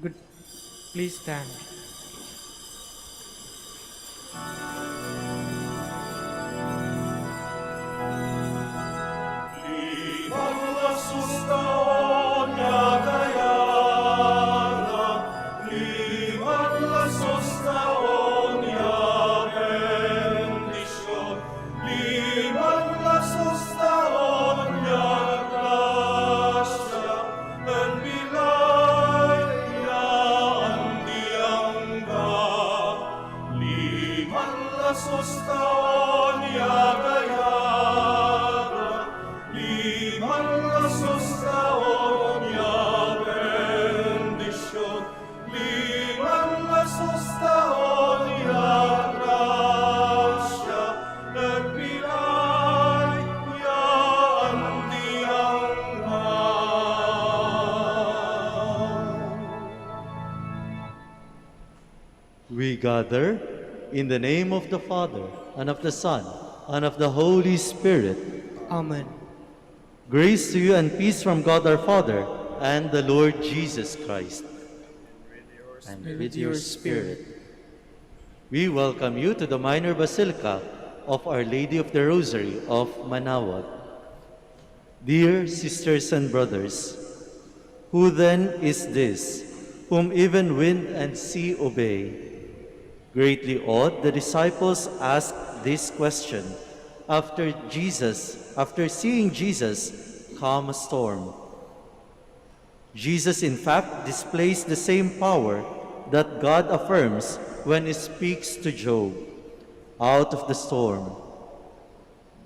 Good. Please stand. We gather in the name of the Father, and of the Son, and of the Holy Spirit. Amen. Grace to you and peace from God our Father and the Lord Jesus Christ. And with your spirit. We welcome you to the Minor Basilica of Our Lady of the Rosary of Manaoag. Dear sisters and brothers, who then is this, whom even wind and sea obey? Greatly awed, the disciples asked this question after seeing Jesus calm a storm. Jesus, in fact, displays the same power that God affirms when he speaks to Job out of the storm.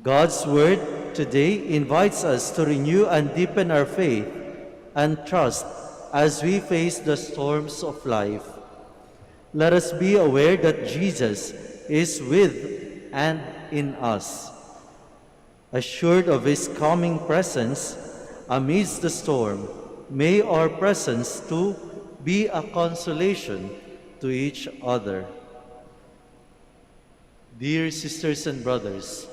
God's word today invites us to renew and deepen our faith and trust as we face the storms of life. Let us be aware that Jesus is with and in us. Assured of his calming presence amidst the storm, may our presence too be a consolation to each other. Dear sisters and brothers,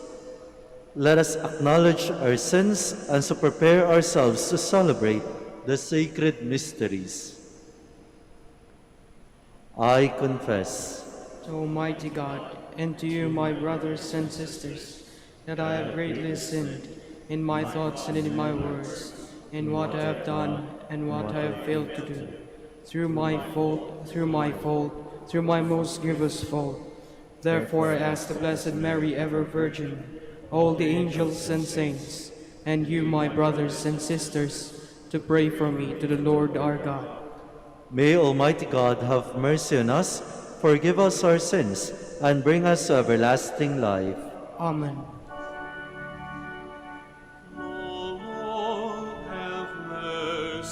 let us acknowledge our sins and so prepare ourselves to celebrate the sacred mysteries. I confess To Almighty God, and to you, my brothers and sisters, that I have greatly sinned in my thoughts and in my words, in what I have done and what I have failed to do, through my most grievous fault. Therefore I ask the Blessed Mary, ever Virgin, all the angels and saints, and you, my brothers and sisters, to pray for me to the Lord our God. May Almighty God have mercy on us, forgive us our sins, and bring us to everlasting life. Amen. Lord, have mercy.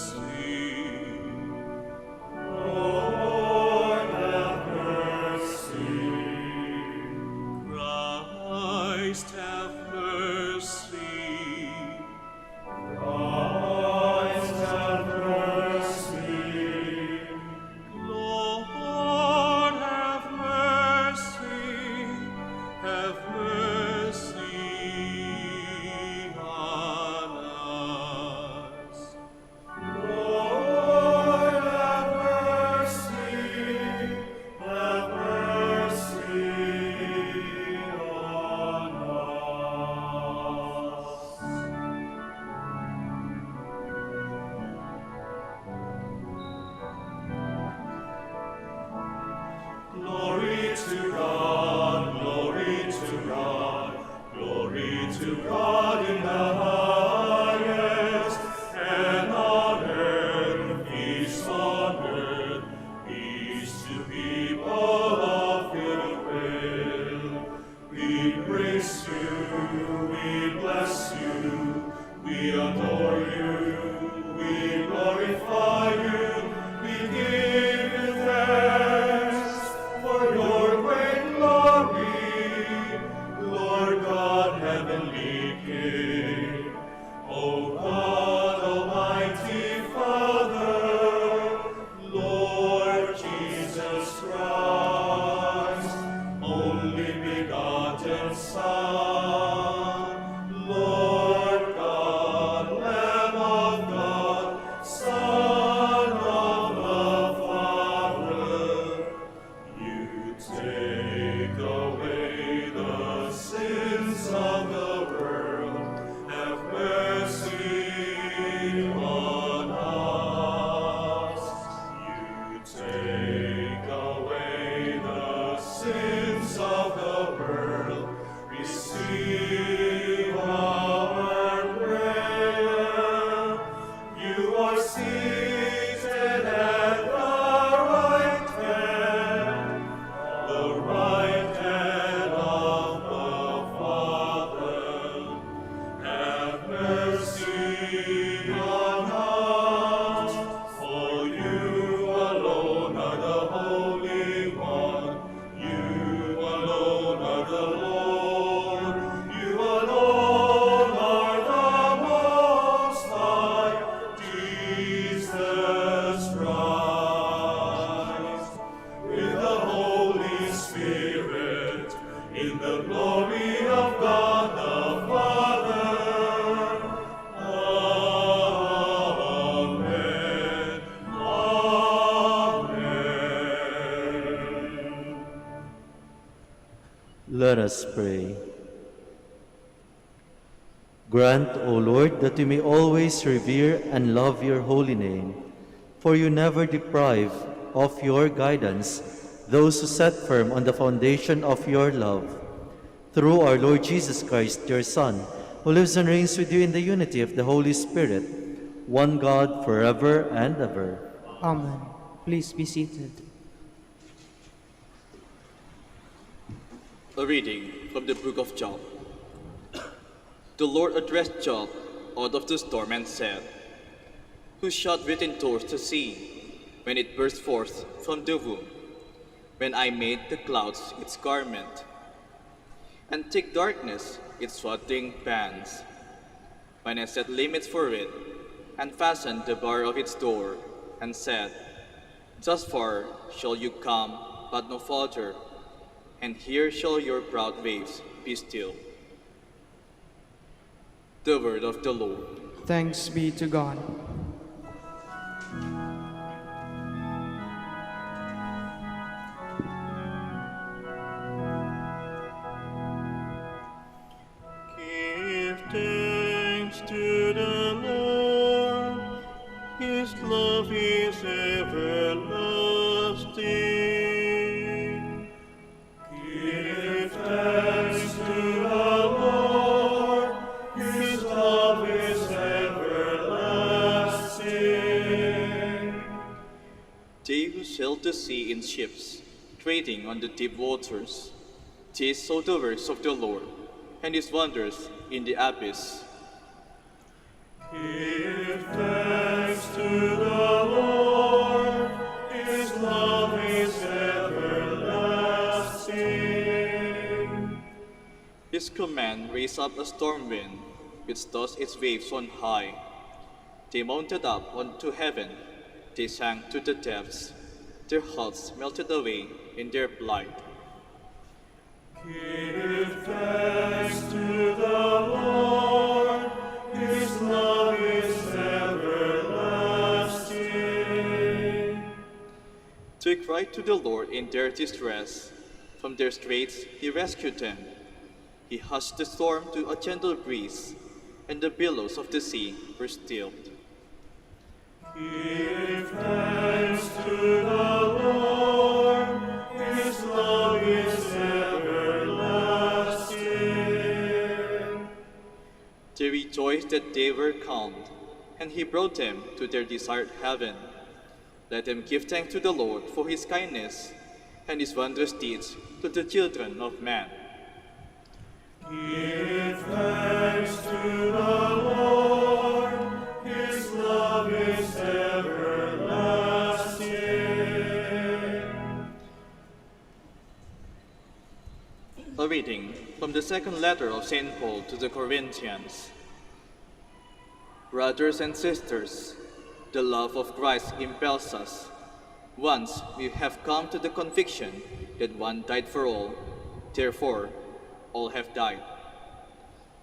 Christ, have mercy. Lord, have mercy. Have mercy on us. Lord, have mercy. Have mercy on us. Glory to God, glory to God, glory to God in the highest, and on earth, peace to people of good will. We praise you, we bless you, we adore you, we glorify you, we give you thanks for your great glory, Lord God, heavenly King. O God, Almighty Father, Lord Jesus Christ, only begotten Son, Lord God, Lamb of God, Son of the Let us pray. Grant, O Lord, that we may always revere and love your holy name, for you never deprive of your guidance those who set firm on the foundation of your love. Through our Lord Jesus Christ, your Son, who lives and reigns with you in the unity of the Holy Spirit, one God, forever and ever. Amen. Please be seated. A reading from the book of Job. The Lord addressed Job out of the storm and said, Who shut within doors the sea, when it burst forth from the womb, when I made the clouds its garment, and thick darkness its swaddling bands, when I set limits for it, and fastened the bar of its door, and said, Thus far shall you come, but no farther, and here shall your proud waves be still. The word of the Lord. Thanks be to God. Give thanks to the Lord, His love is everlasting. Give thanks to the Lord, His love is everlasting. They who sailed the sea in ships, trading on the deep waters, they saw the works of the Lord, and his wonders in the abyss. Give thanks to the Lord, His love is everlasting. His command raised up a storm wind, which tossed its waves on high. They mounted up unto heaven, they sank to the depths, their hulls melted away in their plight. Give thanks to the Lord, His love is everlasting. They cried to the Lord in their distress. From their straits he rescued them. He hushed the storm to a gentle breeze, and the billows of the sea were stilled. Give thanks to the Lord, His love is everlasting. They rejoiced that they were calmed, and he brought them to their desired haven. Let them give thanks to the Lord for his kindness, and his wondrous deeds to the children of man. Give thanks to the Lord, His love is everlasting. A reading from the second letter of St. Paul to the Corinthians. Brothers and sisters, the love of Christ impels us. Once we have come to the conviction that one died for all, therefore all have died.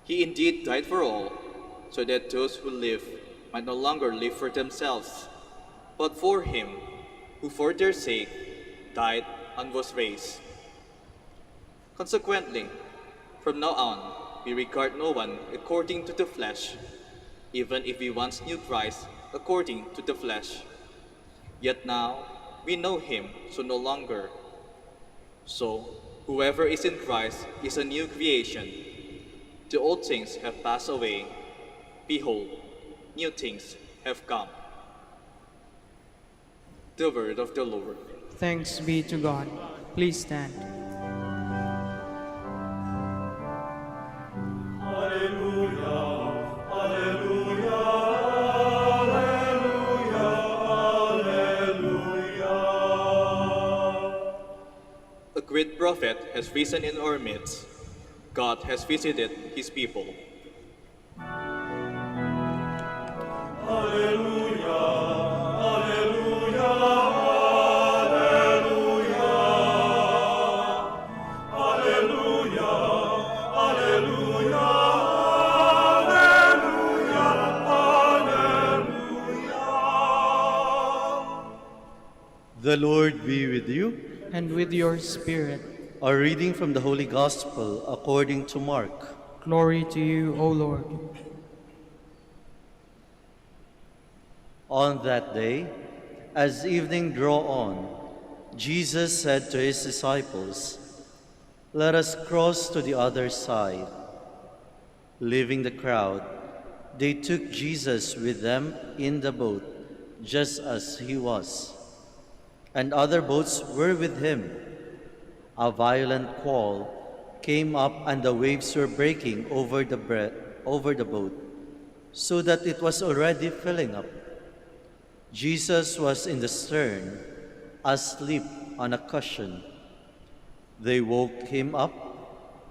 He indeed died for all, so that those who live might no longer live for themselves, but for him who for their sake died and was raised. Consequently, from now on, we regard no one according to the flesh, even if we once knew Christ according to the flesh. Yet now we know him so no longer. So, whoever is in Christ is a new creation. The old things have passed away. Behold, new things have come. The word of the Lord. Thanks be to God. Please stand. Alleluia, alleluia, alleluia, alleluia. A great prophet has risen in our midst. God has visited his people. Alleluia, alleluia, alleluia. Alleluia, alleluia, alleluia, alleluia. The Lord be with you. And with your spirit. A reading from the Holy Gospel according to Mark. Glory to you, O Lord. On that day, as evening drew on, Jesus said to his disciples, "Let us cross to the other side." Leaving the crowd, they took Jesus with them in the boat, just as he was. And other boats were with him. A violent squall came up, and the waves were breaking over the boat, so that it was already filling up. Jesus was in the stern, asleep on a cushion. They woke him up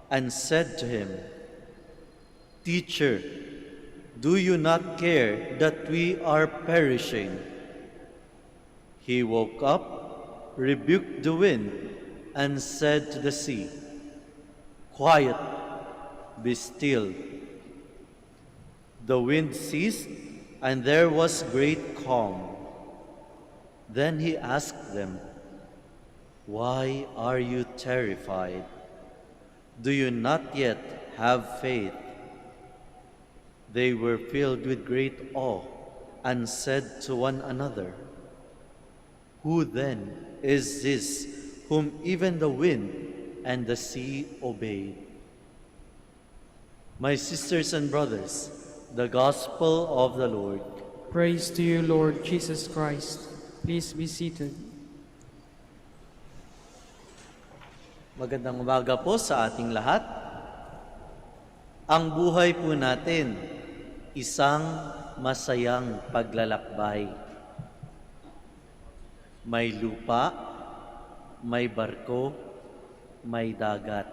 and said to him, "Teacher, do you not care that we are perishing?" He woke up, rebuked the wind, and said to the sea, "Quiet, be still." The wind ceased, and there was great calm. Then he asked them, "Why are you terrified? Do you not yet have faith?" They were filled with great awe and said to one another, "Who then is this whom even the wind and the sea obey?" My sisters and brothers, the Gospel of the Lord. Praise to you, Lord Jesus Christ. Please be seated. Magandang umaga po sa ating lahat. Ang buhay po natin, isang masayang paglalakbay. May lupa, may barko, may dagat.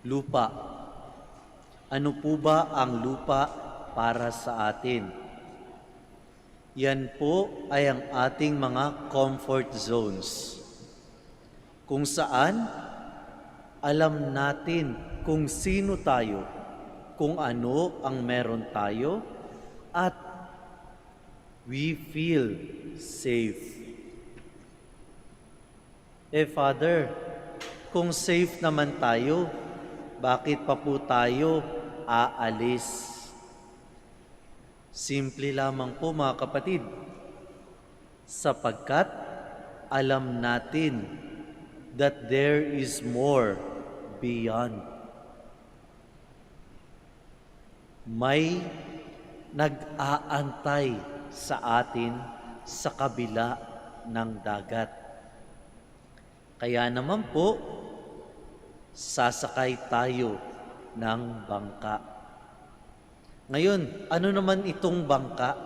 Lupa. Ano po ba ang lupa para sa atin? Yan po ay ang ating mga comfort zones, kung saan alam natin kung sino tayo, kung ano ang meron tayo, at we feel safe. Father, kung safe naman tayo, bakit pa po tayo aalis? Simple lamang po mga kapatid, sapagkat alam natin that there is more beyond. May nag-aantay sa atin sa kabila ng dagat. Kaya naman po, sasakay tayo ng bangka. Ngayon, ano naman itong bangka?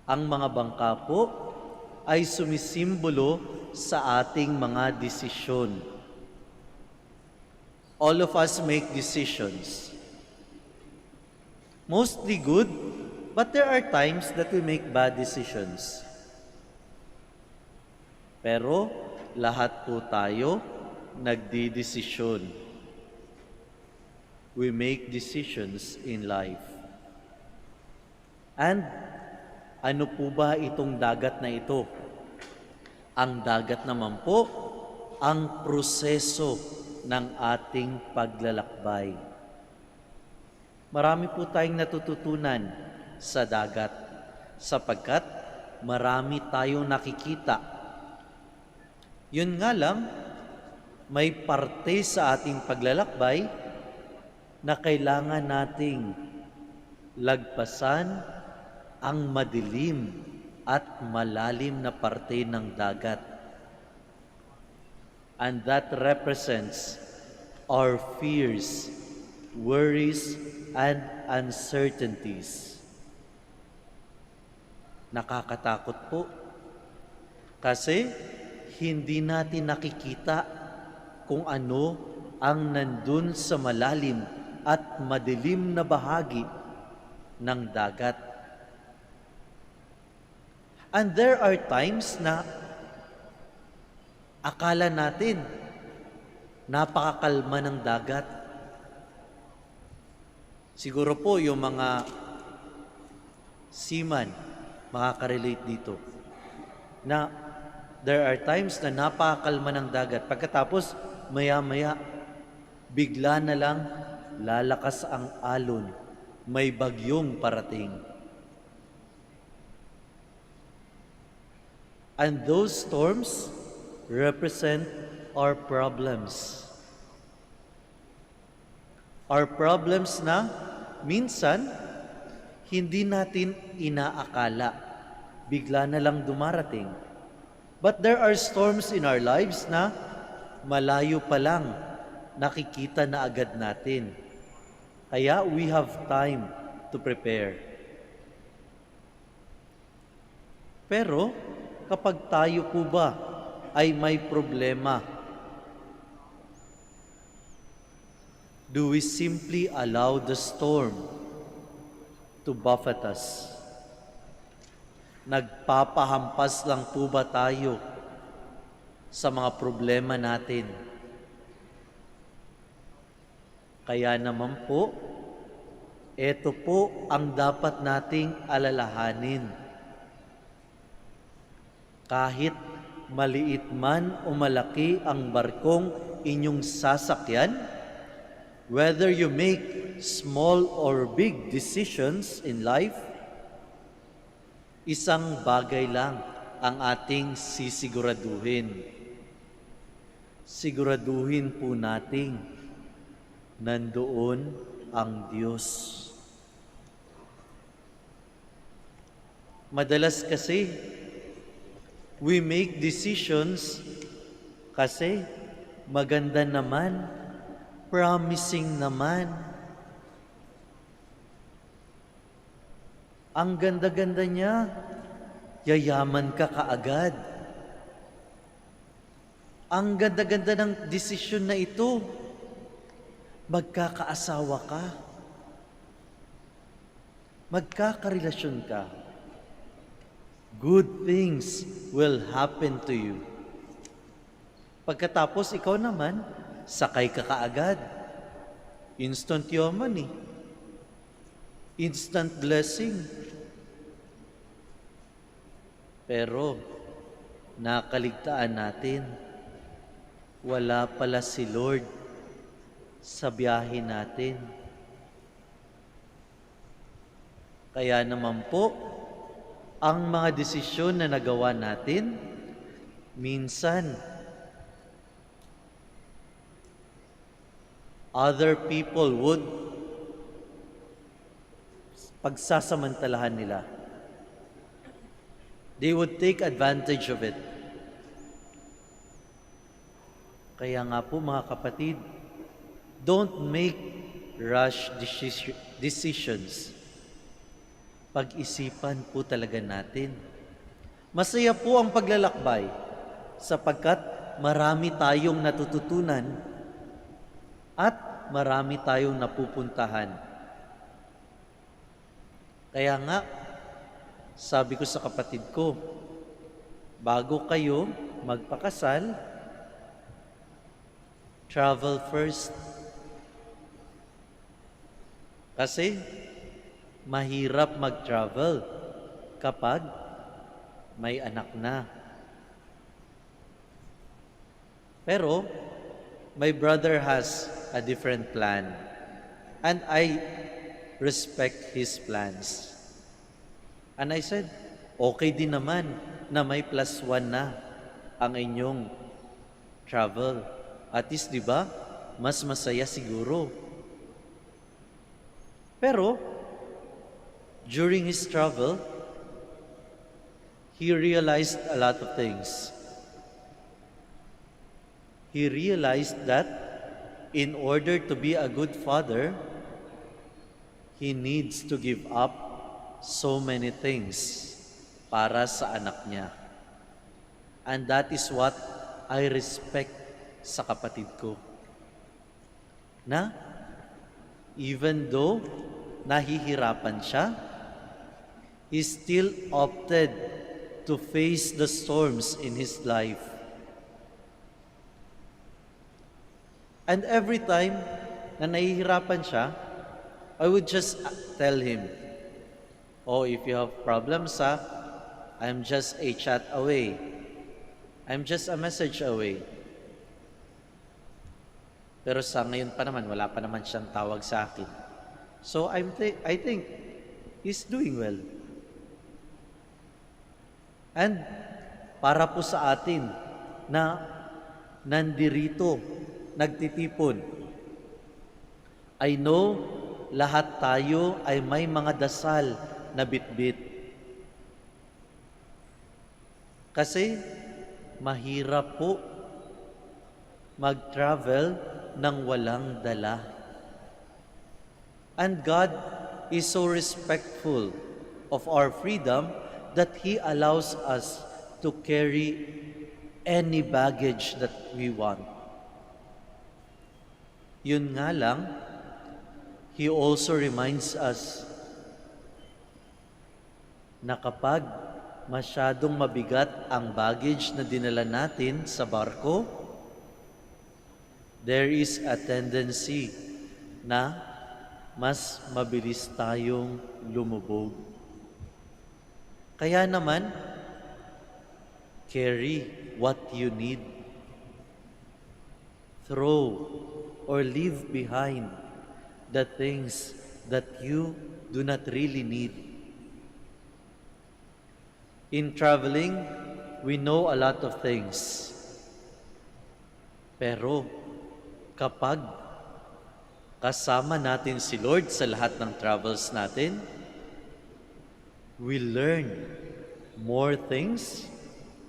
Ang mga bangka po ay sumisimbolo sa ating mga desisyon. All of us make decisions. Mostly good, but there are times that we make bad decisions. Pero lahat po tayo nagdidesisyon. We make decisions in life. And ano po ba itong dagat na ito? Ang dagat naman po, ang proseso ng ating paglalakbay. Marami po tayong natututunan sa dagat, sapagkat marami tayong nakikita. Yun nga lang, may parte sa ating paglalakbay na kailangan nating lagpasan ang madilim at malalim na parte ng dagat. And that represents our fears, worries, and uncertainties. Nakakatakot po. Kasi hindi natin nakikita kung ano ang nandun sa malalim at madilim na bahagi ng dagat. And there are times na akala natin napakakalma ng dagat. Siguro po yung mga seaman makaka-relate dito na There are times na napakalma ng dagat. Pagkatapos, maya-maya, bigla na lang lalakas ang alon. May bagyong parating. And those storms represent our problems. Our problems na minsan hindi natin inaakala. Bigla na lang dumarating. But there are storms in our lives na malayo pa lang nakikita na agad natin. Kaya we have time to prepare. Pero kapag tayo po ba ay may problema, do we simply allow the storm to buffet us? Nagpapahampas lang po ba tayo sa mga problema natin? Kaya naman po, ito po ang dapat nating alalahanin. Kahit maliit man o malaki ang barkong inyong sasakyan, whether you make small or big decisions in life, isang bagay lang ang ating sisiguraduhin. Siguraduhin po nating nandoon ang Diyos. Madalas kasi, we make decisions kasi maganda naman, promising naman. Ang ganda-ganda niya, yayaman ka kaagad. Ang ganda-ganda ng desisyon na ito, magkakaasawa ka. Magkakarelasyon ka. Good things will happen to you. Pagkatapos ikaw naman, sakay ka kaagad. Instant yaman eh. Instant blessing. Pero, nakaligtaan natin, wala pala si Lord sa biyahe natin. Kaya naman po, ang mga desisyon na nagawa natin, minsan, other people would pagsasamantalahan nila. They would take advantage of it. Kaya nga po mga kapatid, don't make rash decisions. Pag-isipan po talaga natin. Masaya po ang paglalakbay sapagkat marami tayong natututunan at marami tayong napupuntahan. Kaya nga, sabi ko sa kapatid ko, bago kayo magpakasal, travel first. Kasi mahirap mag-travel kapag may anak na. Pero my brother has a different plan and I respect his plans. And I said, okay din naman na may +1 na ang inyong travel. At least, di ba, mas masaya siguro. Pero, during his travel, he realized a lot of things. He realized that in order to be a good father, he needs to give up so many things para sa anak niya. And that is what I respect sa kapatid ko. Na, even though nahihirapan siya, he still opted to face the storms in his life. And every time na nahihirapan siya, I would just tell him, oh, if you have problems, I'm just a chat away. I'm just a message away. Pero sa ngayon pa naman, wala pa naman siyang tawag sa akin. So I think he's doing well. And para po sa atin na nandirito, nagtitipon, I know lahat tayo ay may mga dasal na bitbit. Kasi mahirap po mag-travel nang walang dala. And God is so respectful of our freedom that He allows us to carry any baggage that we want. Yun nga lang, He also reminds us na kapag masyadong mabigat ang baggage na dinala natin sa barko, there is a tendency na mas mabilis tayong lumubog. Kaya naman, carry what you need. Throw or leave behind the things that you do not really need. In traveling, we know a lot of things. Pero kapag kasama natin si Lord sa lahat ng travels natin, we learn more things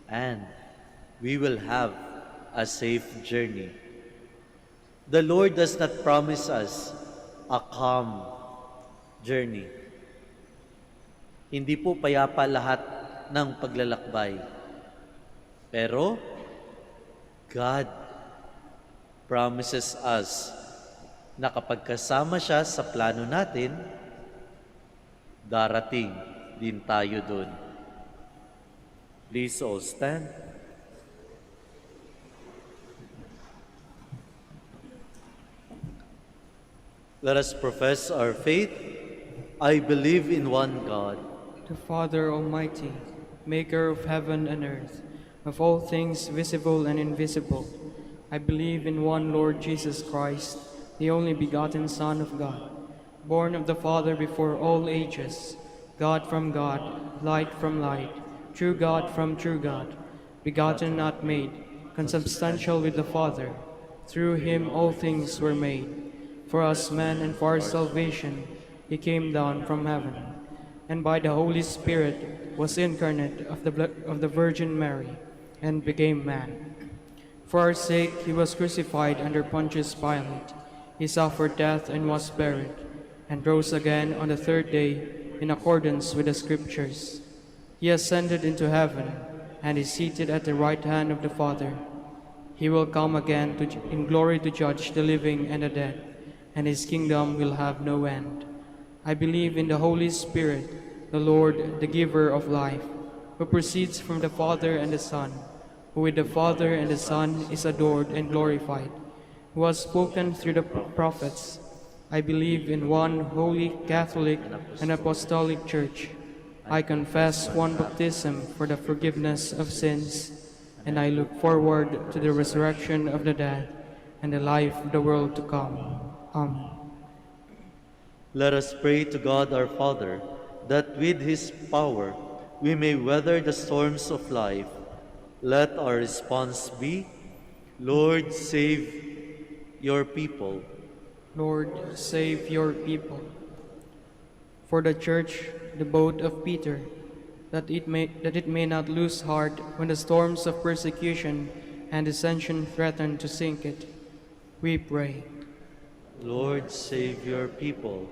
and we will have a safe journey. The Lord does not promise us a calm journey. Hindi po payapa lahat ng paglalakbay. Pero God promises us na kapag kasama siya sa plano natin, darating din tayo doon. Please all stand. Let us profess our faith. I believe in one God, The Father Almighty, maker of heaven and earth, of all things visible and invisible. I believe in one Lord Jesus Christ, the only begotten Son of God, born of the Father before all ages, God from God, light from light, true God from true God, begotten not made, consubstantial with the Father. Through him all things were made. For us men and for our salvation, he came down from heaven, and by the Holy Spirit was incarnate of the Virgin Mary, and became man. For our sake he was crucified under Pontius Pilate. He suffered death and was buried, and rose again on the third day in accordance with the Scriptures. He ascended into heaven, and is seated at the right hand of the Father. He will come again in glory to judge the living and the dead, and his kingdom will have no end. I believe in the Holy Spirit, the Lord, the giver of life, who proceeds from the Father and the Son, who with the Father and the Son is adored and glorified, who has spoken through the prophets. I believe in one holy, Catholic, and Apostolic Church. I confess one baptism for the forgiveness of sins, and I look forward to the resurrection of the dead and the life of the world to come. Amen. let us pray to God our Father, that with His power we may weather the storms of life. Let our response be, Lord, save your people. Lord, save your people. For the Church, the boat of Peter, that it may not lose heart when the storms of persecution and dissension threaten to sink it, we pray. Lord, save your people.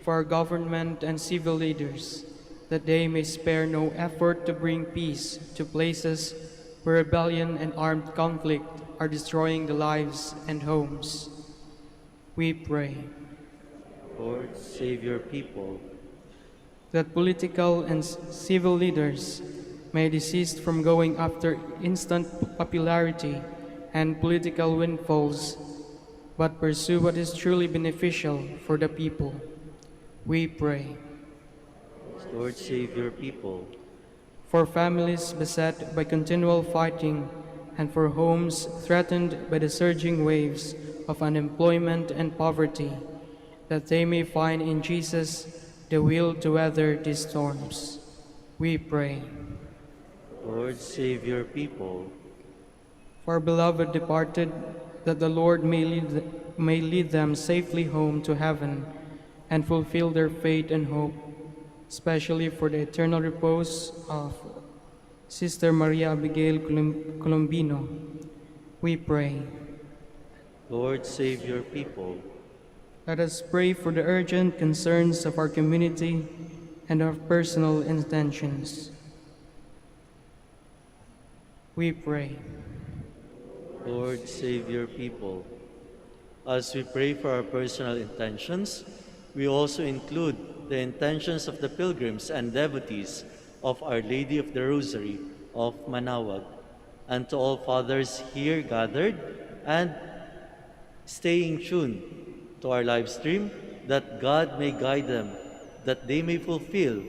For our government and civil leaders, that they may spare no effort to bring peace to places where rebellion and armed conflict are destroying the lives and homes, we pray. Lord, save your people. That political and civil leaders may desist from going after instant popularity and political windfalls, but pursue what is truly beneficial for the people, we pray. Lord, save your people. for families beset by continual fighting, and for homes threatened by the surging waves of unemployment and poverty, that they may find in Jesus the will to weather these storms. We pray. Lord, save your people. For our beloved departed, that the Lord may lead them safely home to heaven and fulfill their faith and hope, especially for the eternal repose of Sister Maria Abigail Colombino. We pray. Lord, save your people. Let us pray for the urgent concerns of our community and our personal intentions. We pray. Lord, save your people. As we pray for our personal intentions, we also include the intentions of the pilgrims and devotees of Our Lady of the Rosary of Manaoag, and to all fathers here gathered and staying tuned to our live stream, that God may guide them, that they may fulfill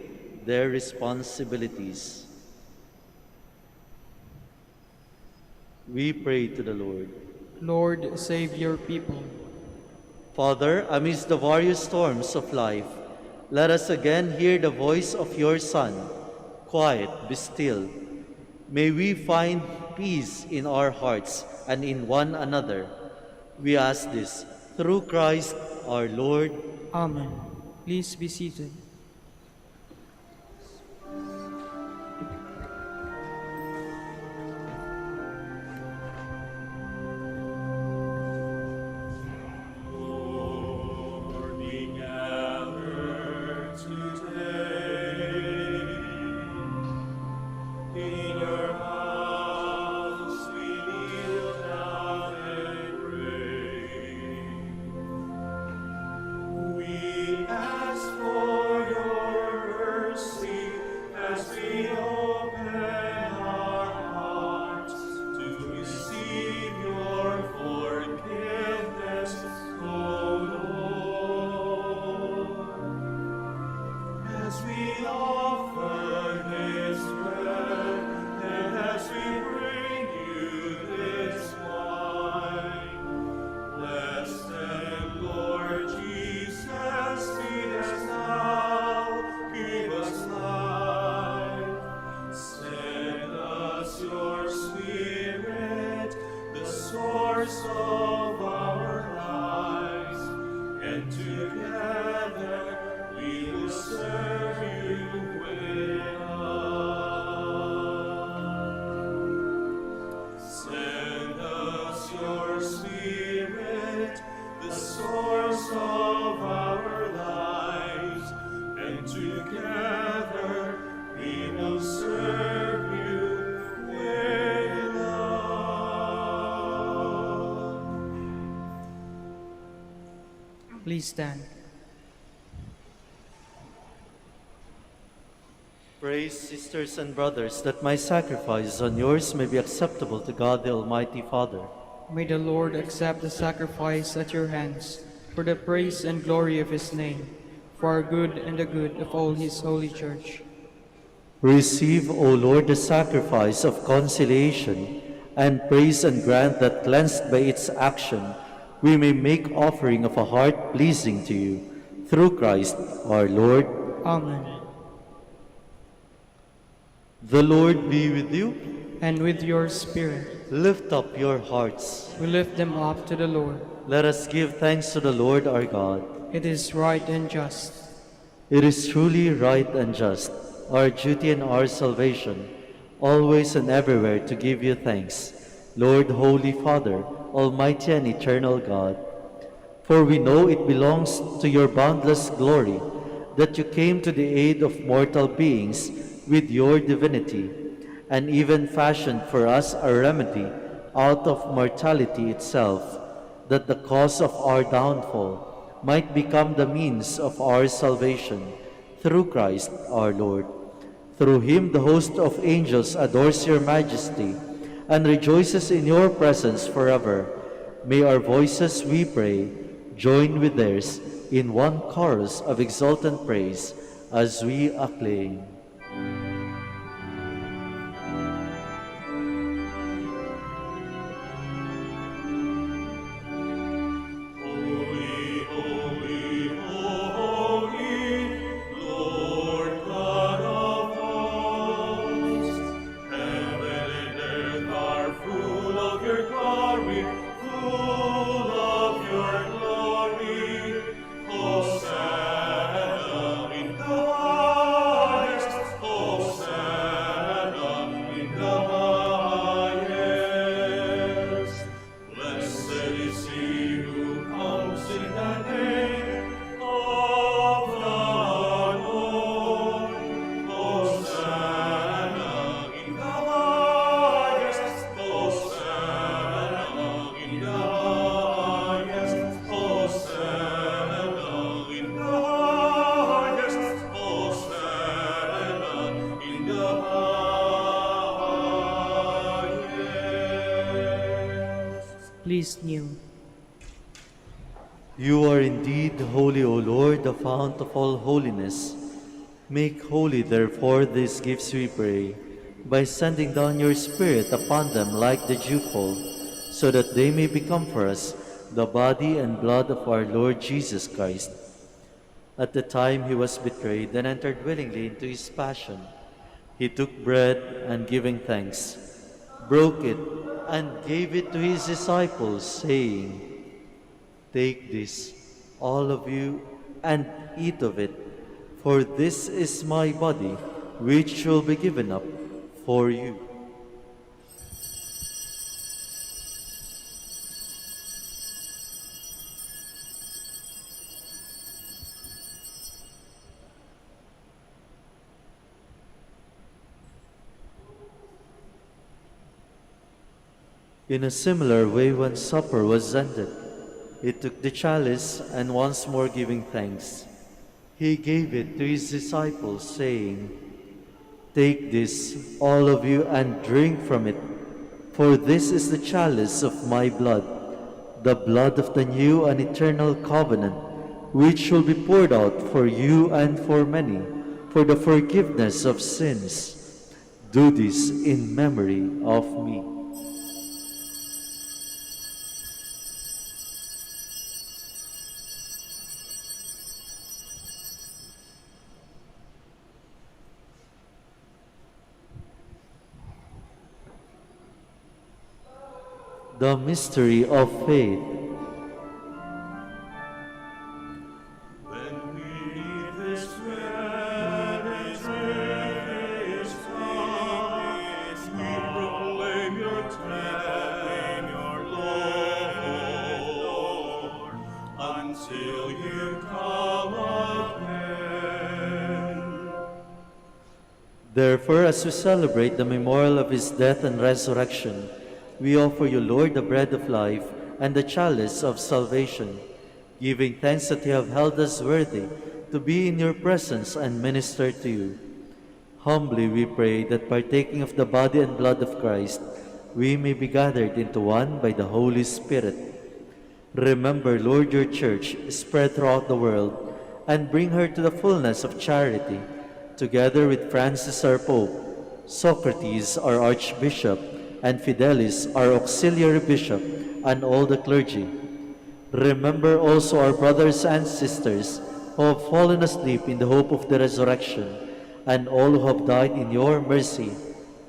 their responsibilities. We pray to the Lord. Lord, save your people. Father, amidst the various storms of life, let us again hear the voice of your Son. Quiet, be still. May we find peace in our hearts and in one another. We ask this through Christ our Lord. Amen. Please be seated. Lord, we gather today in your house. We kneel down and pray. We ask for your mercy as we open our hearts to receive your forgiveness, O Lord. As we offer this bread and as we bring you this wine, bless them, Lord Jesus, feed us now, give us life. Send us your Spirit, the source of our lives, and together we will serve you with love. Send us your Spirit, the source of our lives, and together we will serve you with love. Please stand. Pray, sisters and brothers, that my sacrifice and yours may be acceptable to God the Almighty Father. May the Lord accept the sacrifice at your hands for the praise and glory of his name, for our good and the good of all his holy church. Receive, O Lord, the sacrifice of conciliation, and praise and grant that, cleansed by its action, we may make offering of a heart pleasing to you. Through Christ our Lord. Amen. The Lord be with you. And with your spirit, Lift up your hearts. we lift them up to the Lord. Let us give thanks to the Lord our God. It is right and just. It is truly right and just, our duty and our salvation, always and everywhere to give you thanks, Lord, Holy Father, Almighty and eternal God. For we know it belongs to your boundless glory that you came to the aid of mortal beings with your divinity, and even fashioned for us a remedy out of mortality itself, that the cause of our downfall might become the means of our salvation, through Christ our Lord. Through him the host of angels adores your majesty and rejoices in your presence forever. May our voices, we pray, join with theirs in one chorus of exultant praise as we acclaim. is new. You are indeed holy, O Lord, the fount of all holiness. Make holy, therefore, these gifts, we pray, by sending down your Spirit upon them like the dewfall, so that they may become for us the body and blood of our Lord Jesus Christ. At the time he was betrayed and entered willingly into his passion, he took bread and giving thanks, broke it, and gave it to his disciples, saying, "Take this, all of you, and eat of it, for this is my body, which will be given up for you." In a similar way, when supper was ended, he took the chalice, and once more giving thanks, he gave it to his disciples, saying, "Take this, all of you, and drink from it, for this is the chalice of my blood, the blood of the new and eternal covenant, which will be poured out for you and for many, for the forgiveness of sins. Do this in memory of me." The mystery of faith. When we eat this bread and drink this cup, we proclaim your death, Lord, until you come again. Therefore, as we celebrate the memorial of his death and resurrection, we offer you, Lord, the bread of life and the chalice of salvation, giving thanks that you have held us worthy to be in your presence and minister to you. Humbly we pray that partaking of the body and blood of Christ, we may be gathered into one by the Holy Spirit. Remember, Lord, your church spread throughout the world, and bring her to the fullness of charity, together with Francis our Pope, Socrates our Archbishop, and Fidelis our Auxiliary Bishop, and all the clergy. Remember also our brothers and sisters who have fallen asleep in the hope of the resurrection, and all who have died in your mercy.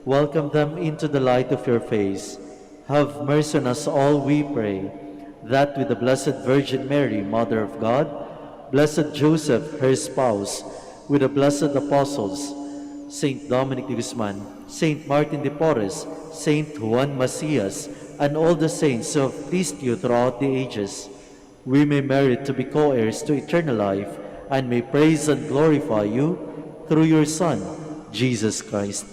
Welcome them into the light of your face. Have mercy on us all, we pray, that with the Blessed Virgin Mary, Mother of God, Blessed Joseph, her spouse, with the blessed apostles, Saint Dominic de Guzman, Saint Martin de Porres, Saint Juan Macias, and all the saints who have pleased you throughout the ages, we may merit to be co-heirs to eternal life, and may praise and glorify you through your Son, Jesus Christ.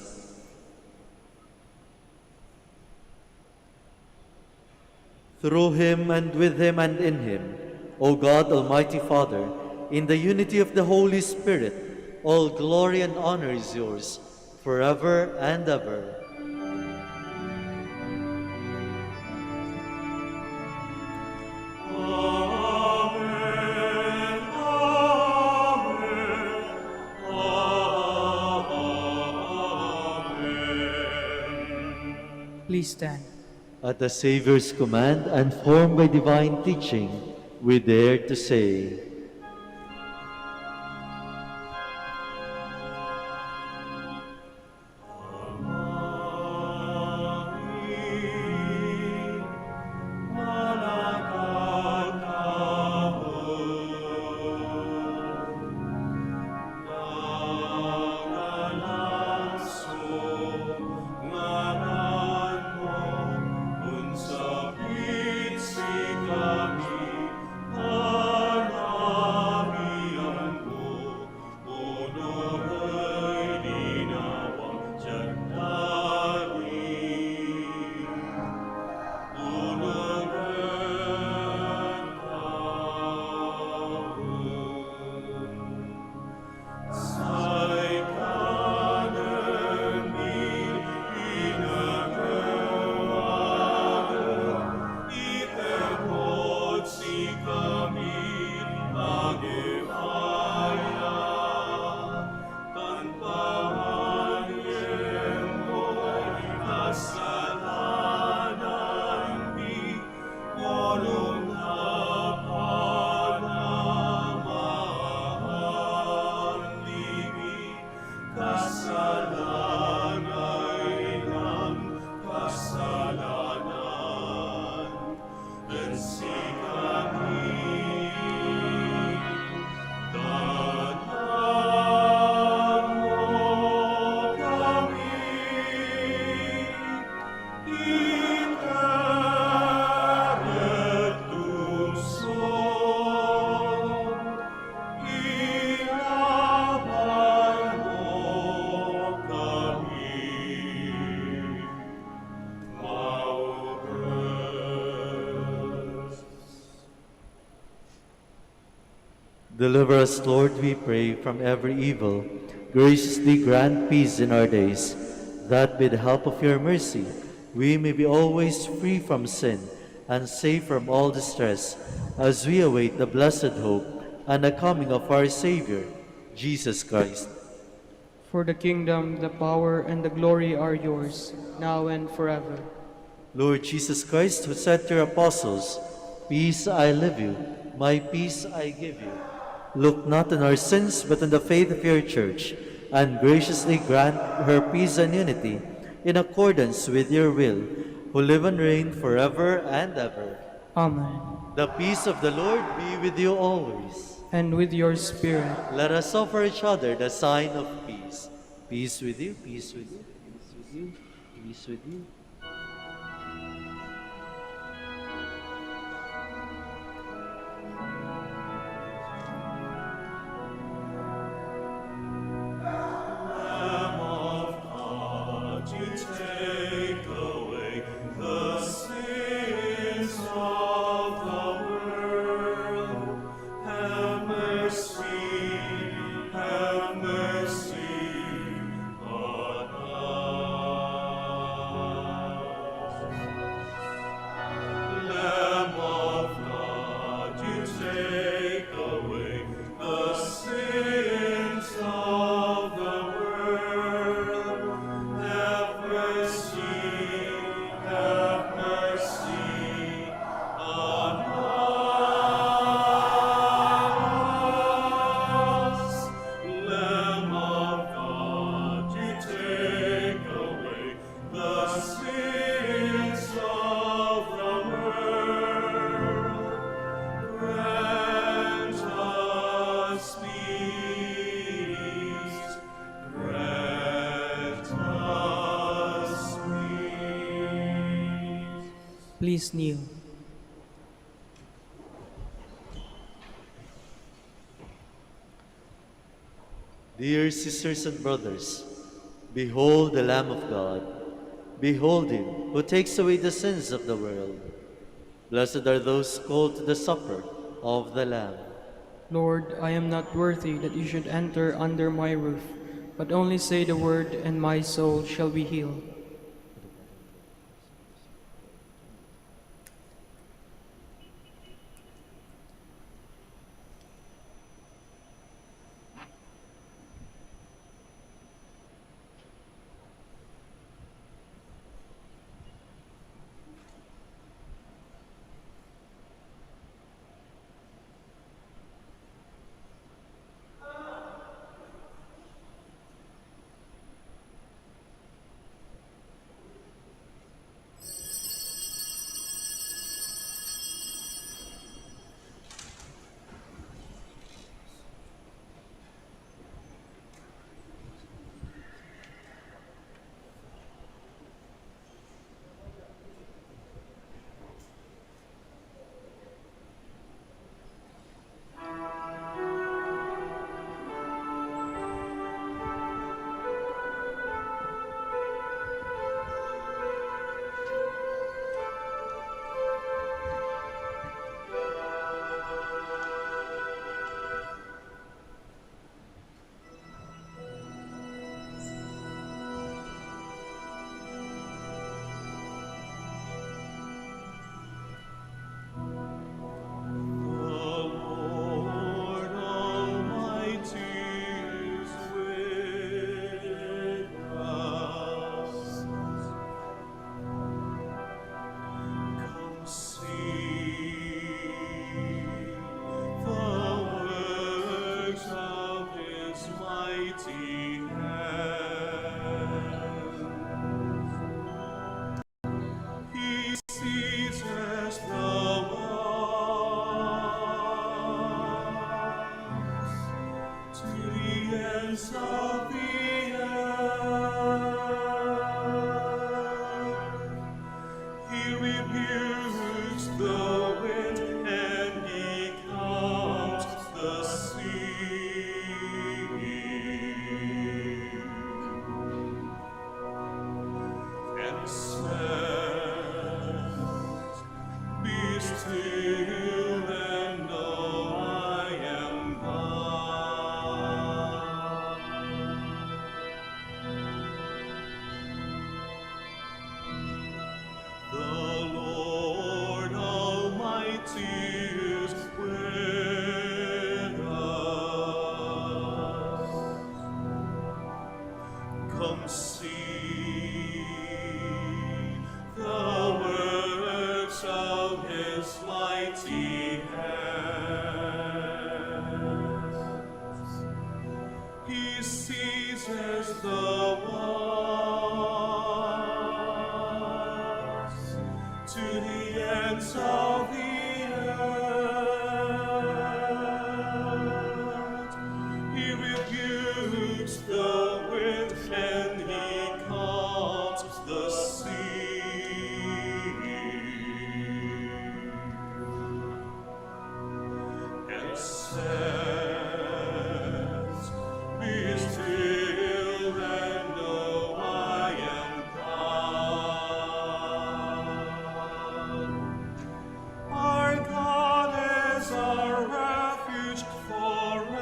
Through him, and with him, and in him, O God, Almighty Father, in the unity of the Holy Spirit, all glory and honor is yours, forever and ever. Amen, amen, amen. Please stand. At the Savior's command and formed by divine teaching, we dare to say, Unsa pitsi kami, Deliver us, Lord, we pray, from every evil. Graciously grant peace in our days, that by the help of your mercy we may be always free from sin and safe from all distress, as we await the blessed hope and the coming of our Savior, Jesus Christ. For the kingdom, the power, and the glory are yours, now and forever. Lord Jesus Christ, who said to your apostles, "Peace I leave you, my peace I give you," look not on our sins, but on the faith of your church, and graciously grant her peace and unity, in accordance with your will, who live and reign forever and ever. Amen. The peace of the Lord be with you always. And with your spirit. Let us offer each other the sign of peace. Peace with you, peace with you, peace with you, peace with you. Lamb of God, you take away the sins of the world. Have mercy on us. Lamb of God, you take away the sins of the world. Have mercy on us. Lamb of God, you take away the sins of the world. Grant us peace. Grant us peace. Please kneel. Dear sisters and brothers, behold the Lamb of God. Behold him who takes away the sins of the world. Blessed are those called to the supper of the Lamb. Lord, I am not worthy that you should enter under my roof, but only say the word, and my soul shall be healed. Be still and know I am God. says, "Be still and know I am God." Our God is our refuge forever.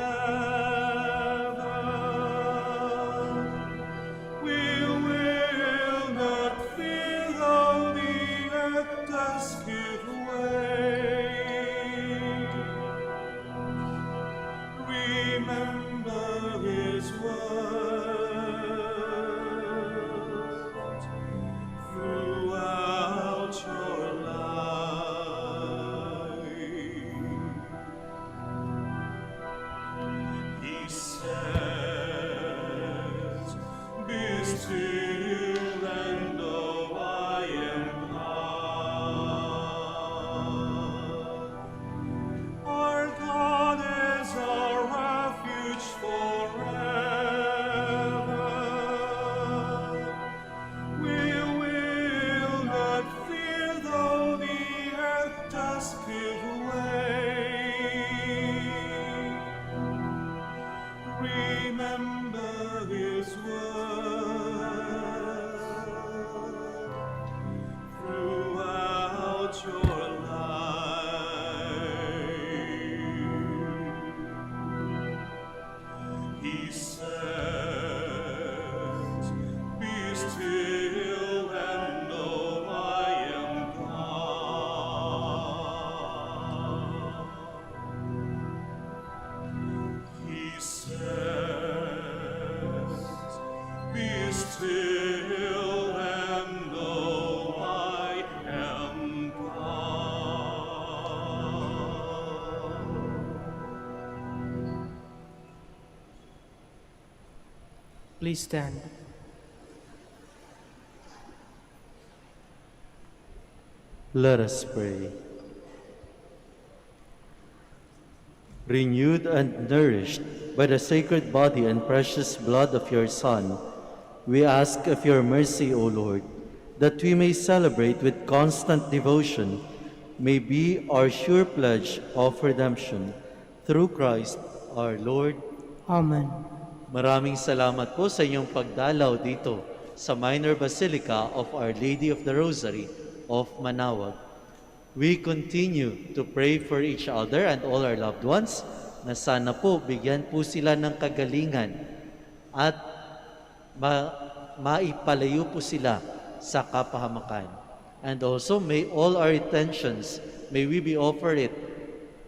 We will not fear though the earth does give way. Remember His word throughout your life. He says, "Be still and know I am God." Our God is our refuge forever. We will not fear though the earth does give way. Remember His word throughout your life. He says, "Be still and know I am God." He says, "Be still and know I am God." Please stand. Let us pray. Renewed and nourished by the sacred body and precious blood of your Son, we ask of your mercy, O Lord, that we may celebrate with constant devotion, may be our sure pledge of redemption. Through Christ our Lord. Amen. Maraming salamat po sa inyong pagdalaw dito sa Minor Basilica of Our Lady of the Rosary of Manaoag. We continue to pray for each other and all our loved ones na sana po bigyan po sila ng kagalingan at maipalayo po sila sa kapahamakan. And also may all our intentions, may we be offered it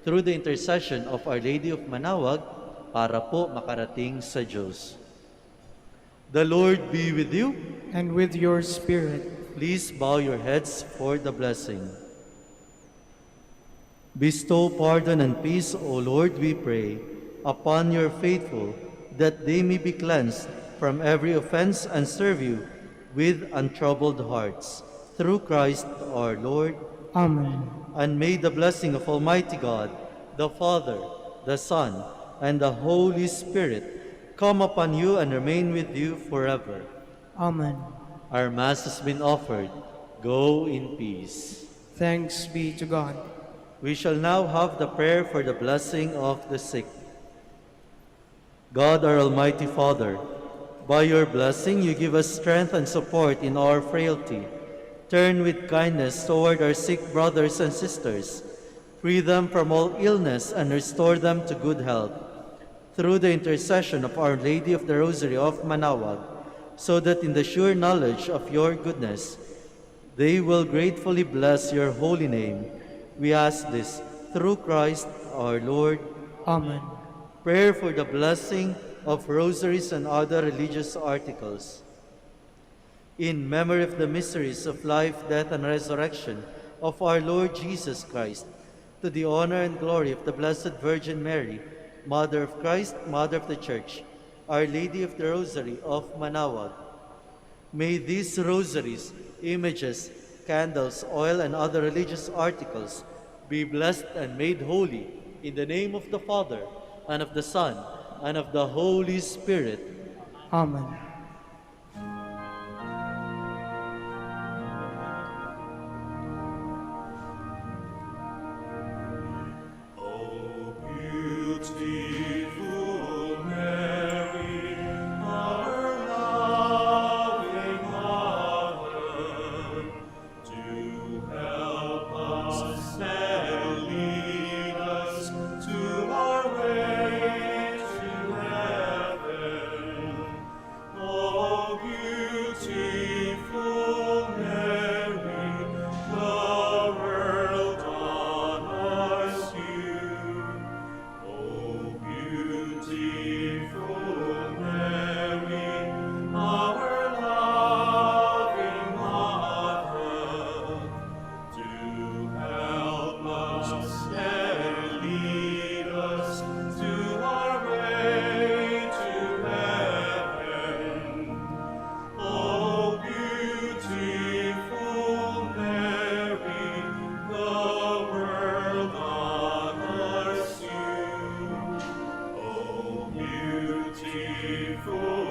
through the intercession of Our Lady of Manaoag para po makarating sa Diyos. The Lord be with you. And with your spirit. Please bow your heads for the blessing. Bestow pardon and peace, O Lord, we pray, upon your faithful, that they may be cleansed from every offense and serve you with untroubled hearts. Through Christ our Lord. Amen. And may the blessing of Almighty God, the Father, the Son, and the Holy Spirit come upon you and remain with you forever. Amen. Our Mass has been offered. Go in peace. Thanks be to God. We shall now have the prayer for the blessing of the sick. God, our Almighty Father, by your blessing you give us strength and support in our frailty. Turn with kindness toward our sick brothers and sisters. Free them from all illness and restore them to good health. Through the intercession of Our Lady of the Rosary of Manaoag, so that in the sure knowledge of your goodness, they will gratefully bless your holy name. We ask this through Christ our Lord. Amen. Prayer for the blessing of rosaries and other religious articles. In memory of the mysteries of life, death, and resurrection of our Lord Jesus Christ, to the honor and glory of the Blessed Virgin Mary, Mother of Christ, Mother of the Church, Our Lady of the Rosary of Manaoag. May these rosaries, images, candles, oil, and other religious articles be blessed and made holy in the name of the Father, and of the Son, and of the Holy Spirit. Amen. O beautiful for